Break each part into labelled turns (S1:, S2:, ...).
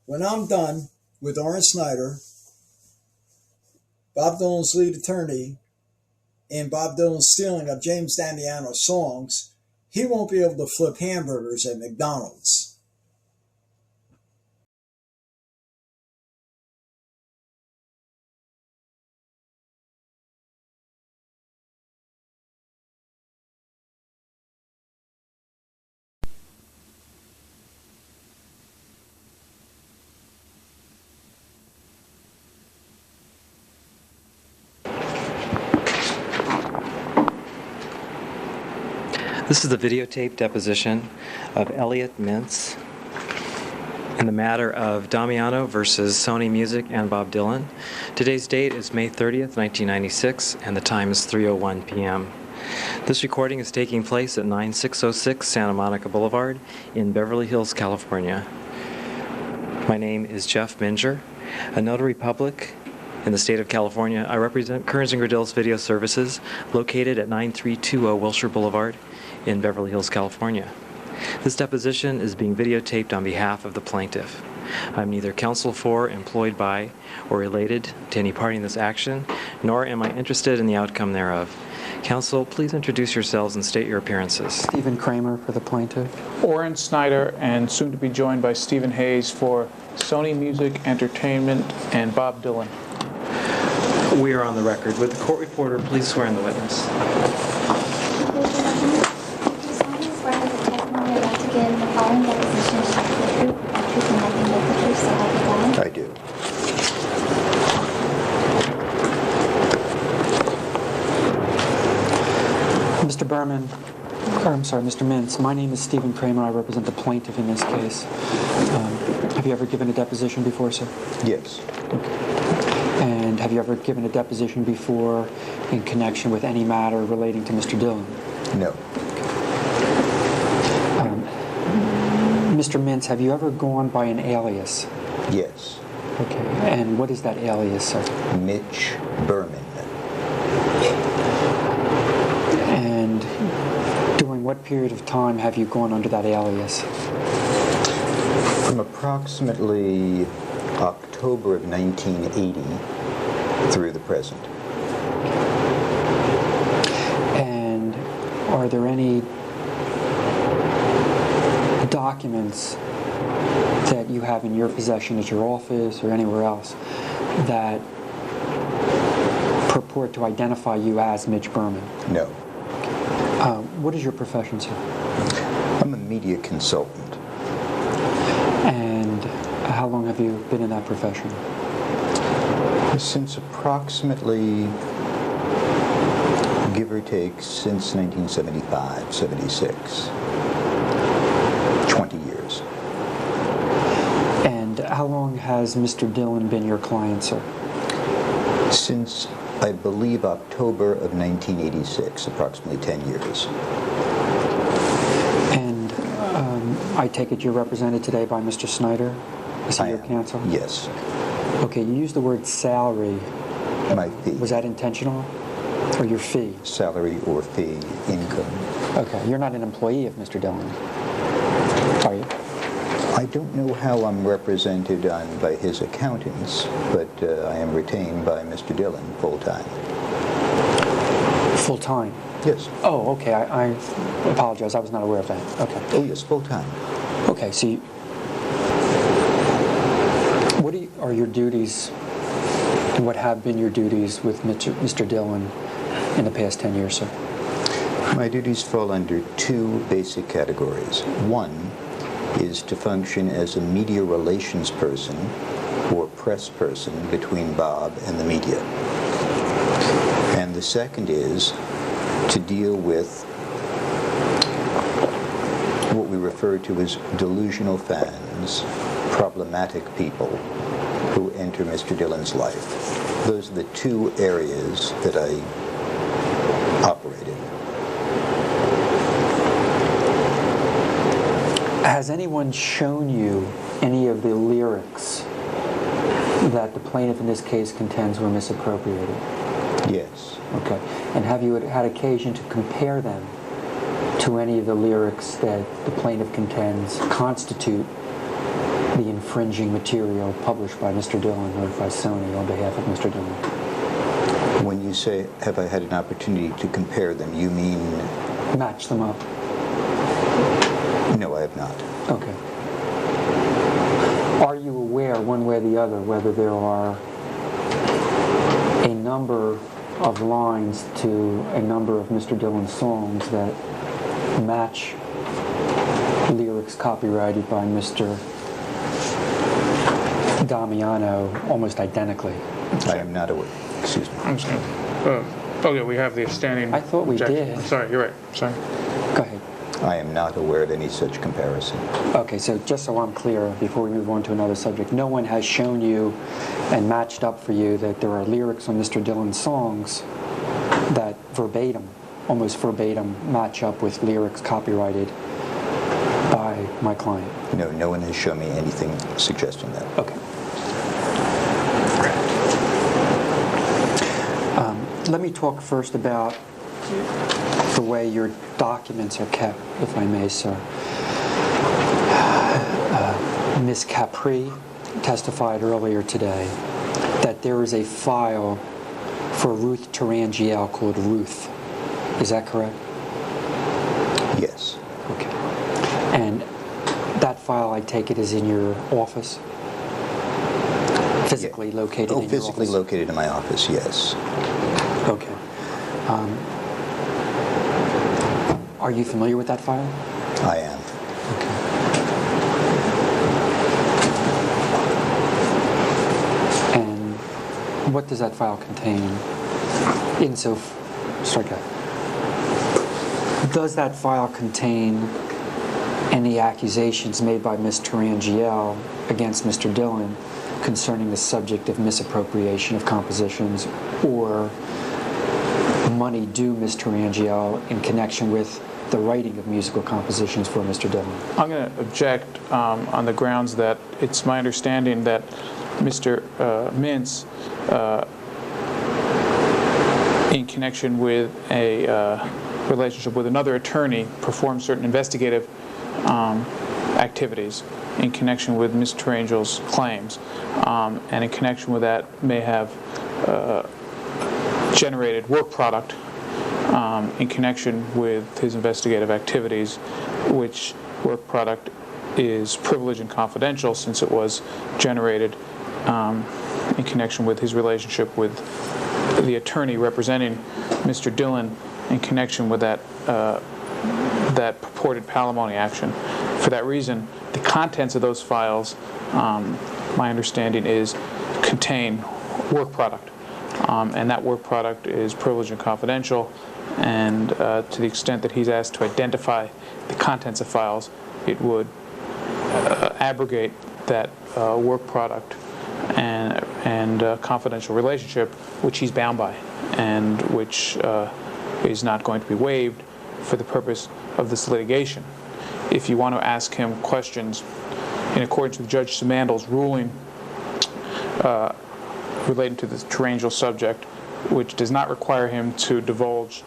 S1: When I'm done with Orange Snyder, Bob Dylan's lead attorney, and Bob Dylan's stealing of James Damiano songs, he won't be able to flip hamburgers at McDonald's.
S2: This is the videotape deposition of Elliot Mintz in the matter of Damiano versus Sony Music and Bob Dylan. Today's date is May 30th, 1996, and the time is 3:01 p.m. This recording is taking place at 9606 Santa Monica Boulevard in Beverly Hills, California. My name is Jeff Minger, a notary public in the state of California. I represent Kearns & Gradill's Video Services, located at 9320 Wilshire Boulevard in Beverly Hills, California. This deposition is being videotaped on behalf of the plaintiff. I'm neither counsel for, employed by, or related to any party in this action, nor am I interested in the outcome thereof. Counsel, please introduce yourselves and state your appearances.
S3: Stephen Kramer for the plaintiff.
S4: Oren Snyder, and soon to be joined by Stephen Hayes for Sony Music Entertainment and Bob Dylan.
S2: We are on the record. Would the court reporter please swear in the witness?
S5: I do.
S3: Mr. Berman, or I'm sorry, Mr. Mintz, my name is Stephen Kramer. I represent the plaintiff in this case. Have you ever given a deposition before, sir?
S5: Yes.
S3: And have you ever given a deposition before in connection with any matter relating to Mr. Dylan?
S5: No.
S3: Mr. Mintz, have you ever gone by an alias?
S5: Yes.
S3: Okay. And what is that alias, sir?
S5: Mitch Berman.
S3: And during what period of time have you gone under that alias?
S5: From approximately October of 1980 through the present.
S3: And are there any documents that you have in your possession at your office or anywhere else that purport to identify you as Mitch Berman?
S5: No.
S3: What is your profession, sir?
S5: I'm a media consultant.
S3: And how long have you been in that profession?
S5: Since approximately, give or take, since 1975, 76. 20 years.
S3: And how long has Mr. Dylan been your client, sir?
S5: Since, I believe, October of 1986, approximately 10 years.
S3: And I take it you're represented today by Mr. Snyder? Is he your counsel?
S5: Yes.
S3: Okay, you used the word salary.
S5: My fee.
S3: Was that intentional? Or your fee?
S5: Salary or fee, income.
S3: Okay, you're not an employee of Mr. Dylan, are you?
S5: I don't know how I'm represented by his accountants, but I am retained by Mr. Dylan full-time.
S3: Full-time?
S5: Yes.
S3: Oh, okay, I apologize, I was not aware of that. Okay.
S5: Oh, yes, full-time.
S3: Okay, so what are your duties, and what have been your duties with Mr. Dylan in the past 10 years, sir?
S5: My duties fall under two basic categories. One is to function as a media relations person or press person between Bob and the media. And the second is to deal with what we refer to as delusional fans, problematic people who enter Mr. Dylan's life. Those are the two areas that I operate in.
S3: Has anyone shown you any of the lyrics that the plaintiff in this case contends were misappropriated?
S5: Yes.
S3: Okay. And have you had occasion to compare them to any of the lyrics that the plaintiff contends constitute the infringing material published by Mr. Dillon or by Sony on behalf of Mr. Dillon?
S5: When you say, have I had an opportunity to compare them, you mean...
S3: Match them up.
S5: No, I have not.
S3: Okay. Are you aware, one way or the other, whether there are a number of lines to a number of Mr. Dillon's songs that match lyrics copyrighted by Mr. Damiano almost identically?
S5: I am not aware. Excuse me.
S4: I'm just going to... okay, we have the standing...
S3: I thought we
S4: objection.
S3: did.
S4: Sorry, you're right. Sorry.
S3: Go ahead.
S5: I am not aware of any such comparison.
S3: Okay, so just so I'm clear, before we move on to another subject, no one has shown you and matched up for you that there are lyrics on Mr. Dillon's songs that verbatim, almost verbatim, match up with lyrics copyrighted by my client?
S5: No, no one has shown me anything suggesting that.
S3: Okay. Let me talk first about the way your documents are kept, if I may, sir. Ms. Capri testified earlier today that there is a file for Ruth Tarangiel called Ruth. Is that correct?
S5: Yes.
S3: Okay. And that file, I take it, is in your office? Physically located in your office?
S5: Physically located in my office, yes.
S3: Okay. Are you familiar with that file?
S5: I am.
S3: Okay. And what does that file contain? Does that file contain any accusations made by Ms. Tarangiel against Mr. Dillon concerning the subject of misappropriation of compositions or money due Ms. Tarangiel in connection with the writing of musical compositions for Mr. Dillon?
S4: I'm going to object on the grounds that it's my understanding that Mr. Mintz, in connection with a relationship with another attorney, performed certain investigative activities in connection with Ms. Tarangiel's claims, and in connection with that may have generated work product in connection with his investigative activities, which work product is privileged and confidential since it was generated in connection with his relationship with the attorney representing Mr. Dillon in connection with that that purported palimony action. For that reason, the contents of those files, my understanding is, contain work product. And that work product is privileged and confidential, and to the extent that he's asked to identify the contents of files, it would abrogate that work product and confidential relationship, which he's bound by, and which is not going to be waived for the purpose of this litigation. If you want to ask him questions in accordance with Judge Simandl's ruling relating to the Tarangiel subject, which does not require him to divulge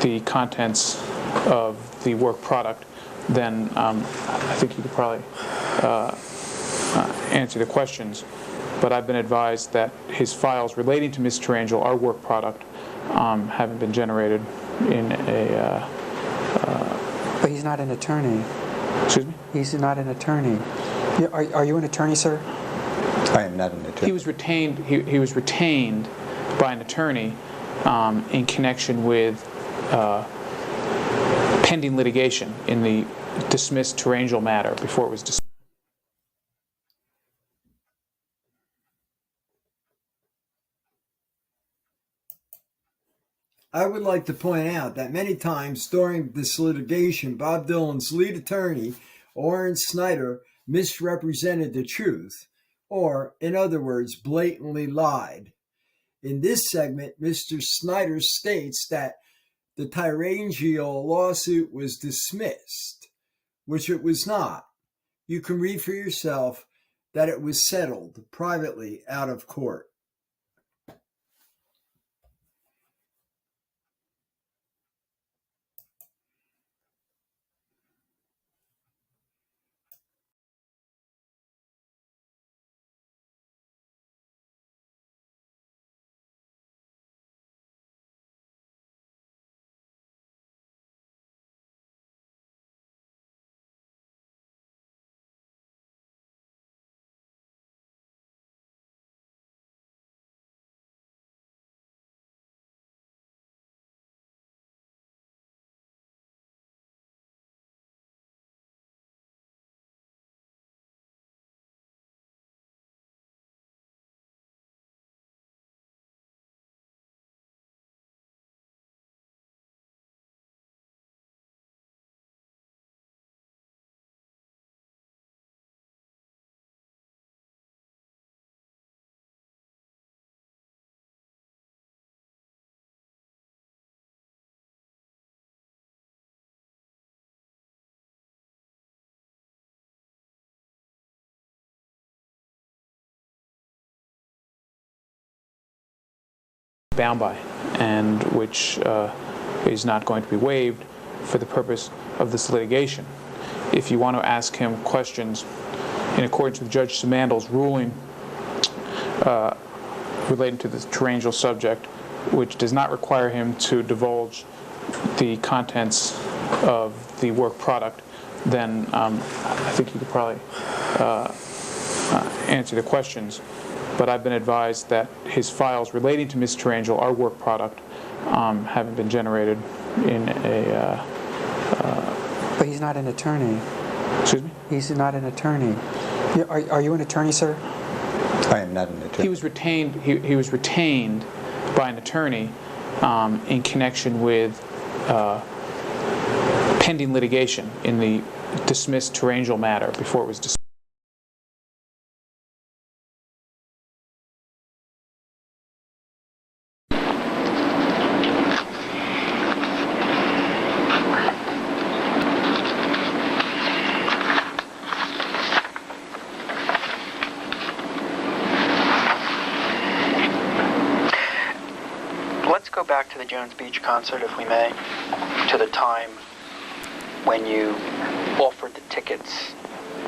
S4: the contents of the work product, then I think you could probably answer the questions. But I've been advised that his files relating to Ms. Tarangiel are work product, haven't been generated in a...
S3: But he's not an attorney.
S4: Excuse me?
S3: He's not an attorney. Are you an attorney, sir?
S5: I am not an attorney.
S4: He was retained. He was retained by an attorney in connection with pending litigation in the dismissed Tarangiel matter before it was dismissed.
S1: I would like to point out that many times during this litigation, Bob Dylan's lead attorney, Oren Snyder, misrepresented the truth, or, in other words, blatantly lied. In this segment, Mr. Snyder states that the Tarangiel lawsuit was dismissed, which it was not. You can read for yourself that it was settled privately out of court.
S4: bound by, and which is not going to be waived for the purpose of this litigation. If you want to ask him questions in accordance with Judge Simandl's ruling relating to the Tarangel subject, which does not require him to divulge the contents of the work product, then I think you could probably answer the questions. But I've been advised that his files relating to Ms. Tarangel, our work product, haven't been generated in a...
S3: But he's not an attorney.
S4: Excuse me?
S3: He's not an attorney. Are you an attorney, sir?
S5: I am not an attorney.
S4: He was retained. He was retained by an attorney in connection with pending litigation in the dismissed Tarangel matter before it was dismissed.
S6: Let's go back to the Jones Beach concert, if we may, to the time when you offered the tickets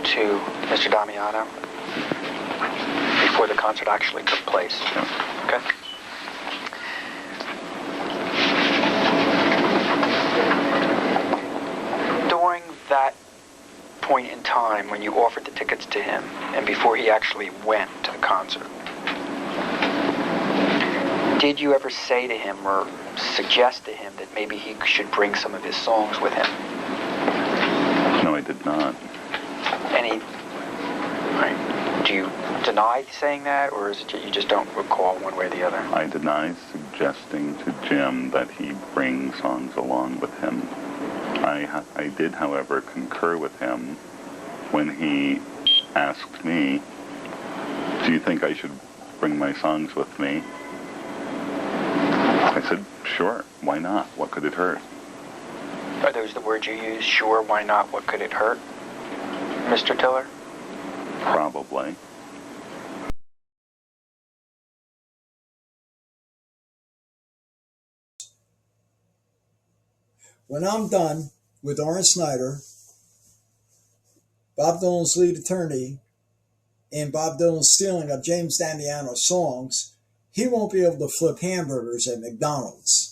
S6: to Mr. Damiano before the concert actually took place. Okay? During that point in time when you offered the tickets to him and before he actually went to the concert, did you ever say to him or suggest to him that maybe he should bring some of his songs with him?
S7: No, I did not.
S6: Right. Do you deny saying that, or is it you just don't recall one way or the other?
S7: I deny suggesting to Jim that he bring songs along with him. I did, however, concur with him when he asked me, do you think I should bring my songs with me? I said, sure, why not? What could it hurt?
S6: Are those the words you use? Sure, why not? What could it hurt? Mr. Tiller?
S7: Probably.
S1: When I'm done with Oren Snyder, Bob Dylan's lead attorney, and Bob Dylan's stealing of James Damiano songs, he won't be able to flip hamburgers at McDonald's.